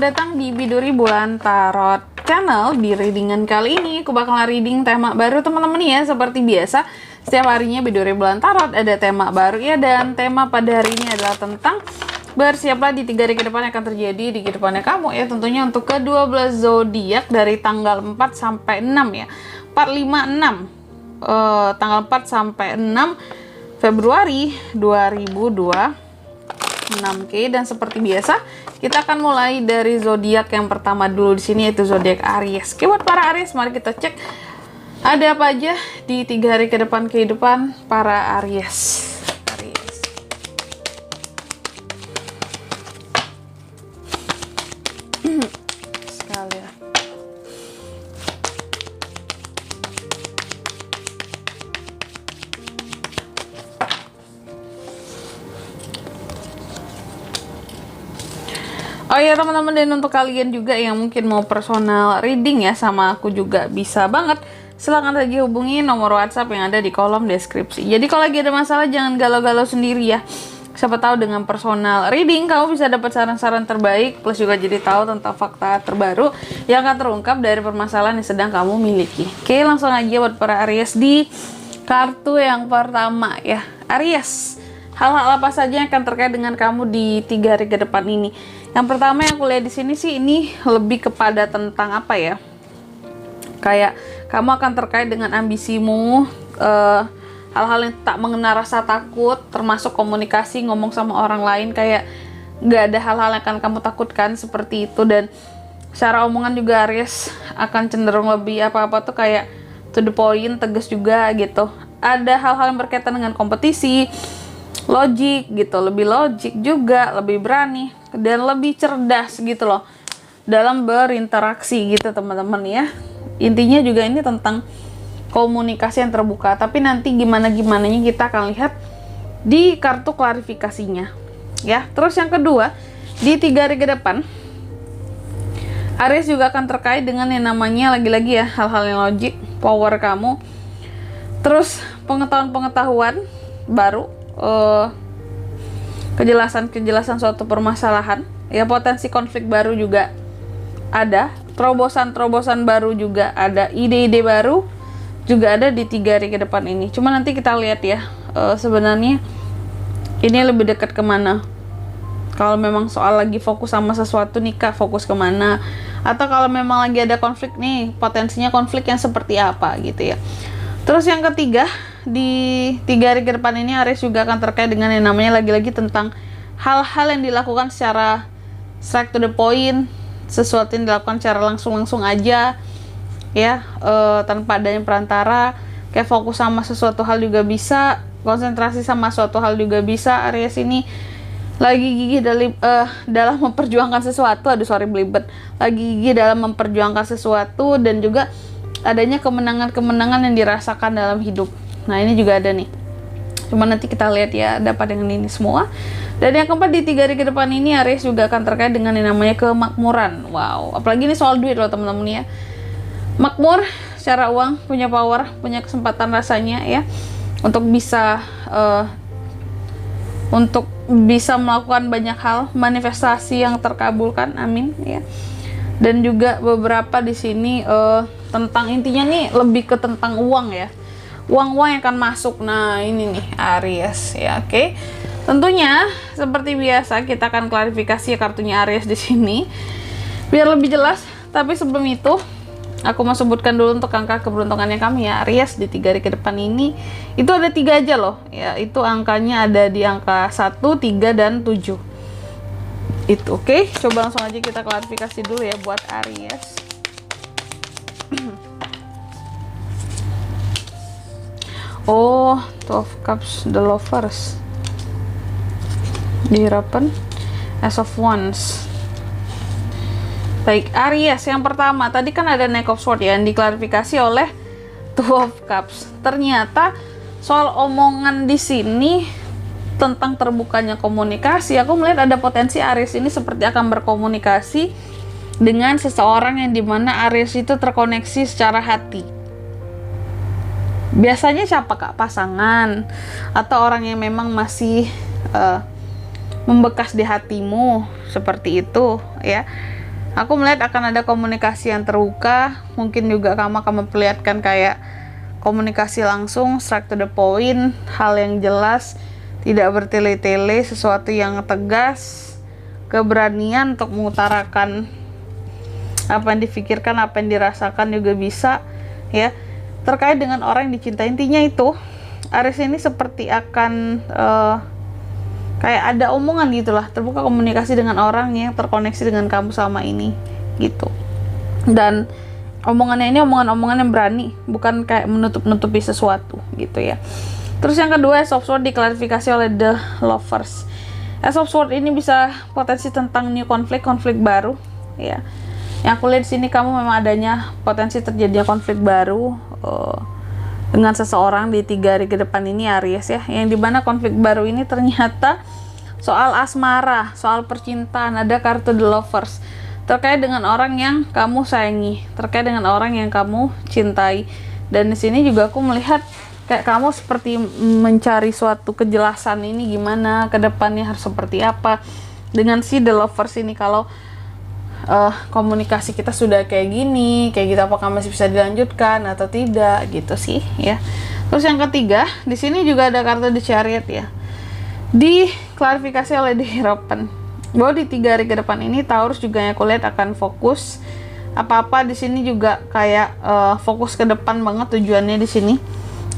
Selamat datang di Biduri Bulan Tarot Channel. Di readingan kali ini aku bakalan reading tema baru teman-teman ya. Seperti biasa, setiap harinya Biduri Bulan Tarot ada tema baru ya. Dan tema pada hari ini adalah tentang bersiaplah di 3 hari ke depan yang akan terjadi di kedepannya kamu ya. Tentunya untuk ke-12 zodiak dari tanggal 4 sampai 6 ya. 4, 5, 6 tanggal 4 sampai 6 Februari 2026. Oke, dan seperti biasa kita akan mulai dari zodiak yang pertama dulu di sini, yaitu zodiak Aries. Oke, buat para Aries, mari kita cek ada apa aja di 3 hari ke depan kehidupan para Aries. Sekalian. Oh ya teman-teman, dan untuk kalian juga yang mungkin mau personal reading ya sama aku juga bisa banget. Silahkan saja hubungi nomor WhatsApp yang ada di kolom deskripsi. Jadi kalau lagi ada masalah jangan galau-galau sendiri ya. Siapa tahu dengan personal reading kamu bisa dapat saran-saran terbaik, plus juga jadi tahu tentang fakta terbaru yang akan terungkap dari permasalahan yang sedang kamu miliki. Oke, langsung aja buat para Aries di kartu yang pertama ya. Aries, hal-hal apa saja yang akan terkait dengan kamu di 3 hari ke depan ini? Yang pertama yang aku lihat di sini sih, ini lebih kepada tentang apa ya? Kayak kamu akan terkait dengan ambisimu, hal-hal yang tak mengenal rasa takut, termasuk komunikasi, ngomong sama orang lain, kayak nggak ada hal-hal yang akan kamu takutkan seperti itu. Dan secara omongan juga Aries akan cenderung lebih apa-apa tuh kayak to the point, tegas juga gitu. Ada hal-hal yang berkaitan dengan kompetisi, logik gitu, lebih logik juga, lebih berani dan lebih cerdas gitu loh dalam berinteraksi gitu teman-teman ya. Intinya juga ini tentang komunikasi yang terbuka, tapi nanti gimana-gimananya kita akan lihat di kartu klarifikasinya ya. Terus yang kedua, di 3 hari ke depan Aries juga akan terkait dengan yang namanya lagi-lagi ya hal-hal yang logik, power kamu, terus pengetahuan baru, kejelasan suatu permasalahan ya, potensi konflik baru juga ada, terobosan baru juga ada, ide-ide baru juga ada di 3 hari ke depan ini. Cuma nanti kita lihat ya, sebenarnya ini lebih dekat kemana. Kalau memang soal lagi fokus sama sesuatu nikah, fokus kemana, atau kalau memang lagi ada konflik nih, potensinya konflik yang seperti apa gitu ya. Terus yang ketiga, di 3 hari ke depan ini Aries juga akan terkait dengan yang namanya lagi-lagi tentang hal-hal yang dilakukan secara straight to the point, sesuatu yang dilakukan secara langsung aja ya, tanpa adanya perantara, kayak fokus sama sesuatu hal juga bisa, konsentrasi sama suatu hal juga bisa. Aries ini lagi gigih dalam memperjuangkan sesuatu, belibet, lagi gigih dalam memperjuangkan sesuatu, dan juga adanya kemenangan-kemenangan yang dirasakan dalam hidup. Nah ini juga ada nih, cuma nanti kita lihat ya dapat dengan ini semua. Dan yang keempat, di 3 hari ke depan ini Aries juga akan terkait dengan yang namanya kemakmuran. Wow, apalagi ini soal duit loh teman-teman ya. Makmur secara uang, punya power, punya kesempatan rasanya ya untuk bisa melakukan banyak hal, manifestasi yang terkabulkan, amin ya. Dan juga beberapa di sini tentang, intinya nih lebih ke tentang uang ya, uang yang akan masuk. Nah ini nih Aries ya. Oke, tentunya seperti biasa kita akan klarifikasi kartunya Aries di sini biar lebih jelas. Tapi sebelum itu aku mau sebutkan dulu untuk angka keberuntungannya kami ya Aries di 3 hari ke depan ini. Itu ada 3 aja loh ya, itu angkanya ada di angka 1, 3, dan 7 itu. Oke, coba langsung aja kita klarifikasi dulu ya buat Aries. Oh, 12 Cups, the Lovers, di harapan As of Wands. Baik, Aries yang pertama tadi kan ada Knight of Swords ya, yang diklarifikasi oleh 12 Cups. Ternyata soal omongan di sini tentang terbukanya komunikasi, aku melihat ada potensi Aries ini seperti akan berkomunikasi dengan seseorang yang dimana Aries itu terkoneksi secara hati. Biasanya siapa kak? Pasangan atau orang yang memang masih membekas di hatimu, seperti itu ya. Aku melihat akan ada komunikasi yang terbuka, mungkin juga kamu akan memperlihatkan kayak komunikasi langsung, straight to the point, hal yang jelas, tidak bertele-tele, sesuatu yang tegas, keberanian untuk mengutarakan apa yang difikirkan, apa yang dirasakan juga bisa, ya. Terkait dengan orang yang dicintai, intinya itu, Aries ini seperti akan kayak ada omongan gitulah, terbuka komunikasi dengan orang yang terkoneksi dengan kamu sama ini gitu. Dan omongannya ini omongan-omongan yang berani, bukan kayak menutup-nutupi sesuatu gitu ya. Terus yang kedua, Ace of Swords diklarifikasi oleh The Lovers. Ace of Swords ini bisa potensi tentang new konflik baru ya. Yang aku lihat di sini, kamu memang adanya potensi terjadinya konflik baru dengan seseorang di 3 hari ke depan ini, Aries ya, yang dimana konflik baru ini ternyata soal asmara, soal percintaan. Ada kartu The Lovers terkait dengan orang yang kamu sayangi, terkait dengan orang yang kamu cintai. Dan di sini juga aku melihat kayak kamu seperti mencari suatu kejelasan, ini gimana ke depannya, harus seperti apa dengan si The Lovers ini. Kalau komunikasi kita sudah kayak gini, kayak gitu, apakah masih bisa dilanjutkan atau tidak gitu sih ya. Terus yang ketiga, di sini juga ada kartu The Chariot ya. Diklarifikasi oleh The Hierophant bahwa di 3 hari ke depan ini Taurus juga yang aku lihat akan fokus apa-apa di sini juga kayak fokus ke depan banget tujuannya di sini.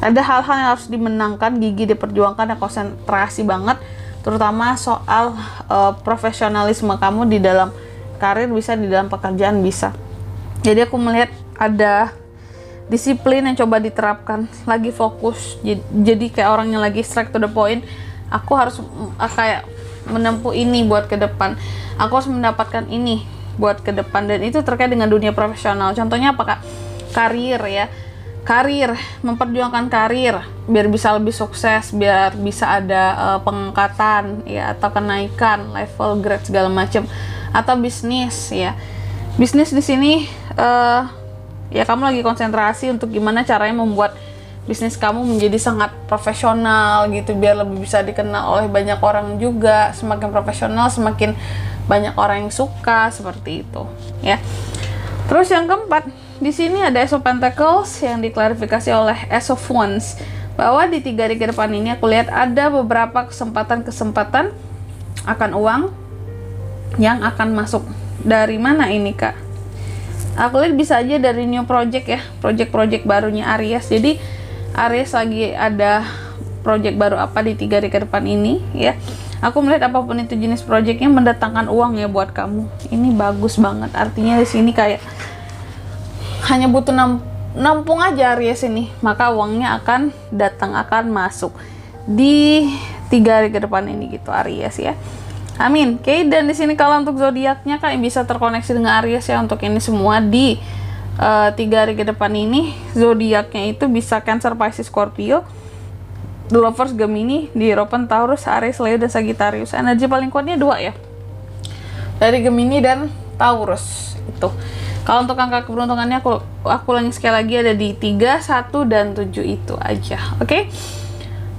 Ada hal-hal yang harus dimenangkan, gigi diperjuangkan, dan konsentrasi banget, terutama soal profesionalisme kamu di dalam karir, bisa di dalam pekerjaan bisa. Jadi aku melihat ada disiplin yang coba diterapkan, lagi fokus. Jadi kayak orang yang lagi straight to the point, aku harus kayak menempuh ini buat ke depan, aku harus mendapatkan ini buat ke depan. Dan itu terkait dengan dunia profesional. Contohnya apakah karir ya, karir, memperjuangkan karir biar bisa lebih sukses, biar bisa ada pengangkatan ya, atau kenaikan level, grade segala macam. Atau bisnis ya, bisnis di sini ya kamu lagi konsentrasi untuk gimana caranya membuat bisnis kamu menjadi sangat profesional gitu, biar lebih bisa dikenal oleh banyak orang juga. Semakin profesional, semakin banyak orang yang suka, seperti itu ya. Terus yang keempat, di sini ada Ace of Pentacles yang diklarifikasi oleh Ace of Wands, bahwa di 3 hari ke depan ini aku lihat ada beberapa kesempatan akan uang yang akan masuk. Dari mana ini kak? Aku lihat bisa aja dari new project ya, project barunya Aries. Jadi Aries lagi ada project baru apa di 3 hari ke depan ini ya. Aku melihat apapun itu jenis projectnya mendatangkan uang ya buat kamu. Ini bagus banget. Artinya di sini kayak hanya butuh nampung aja Aries ini, maka uangnya akan datang, akan masuk di 3 hari ke depan ini gitu Aries ya. Amin. Oke, dan di sini kalau untuk zodiaknya kalian bisa terkoneksi dengan Aries ya untuk ini semua di 3 hari ke depan ini. Zodiaknya itu bisa Cancer, Pisces, Scorpio, The Lovers, Gemini, The Hierophant, Taurus, Aries, Leo, dan Sagittarius. Energi paling kuatnya 2 ya, dari Gemini dan Taurus itu. Kalau untuk angka keberuntungannya aku ulangi sekali lagi, ada di 3, 1, dan 7 itu aja. Oke.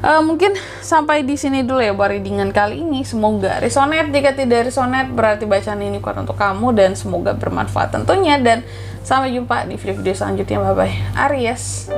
Mungkin sampai di sini dulu ya buat readingan kali ini. Semoga resonate. Jika tidak resonate, berarti bacaan ini bukan untuk kamu, dan semoga bermanfaat tentunya. Dan sampai jumpa di video-video selanjutnya. Bye bye Aries.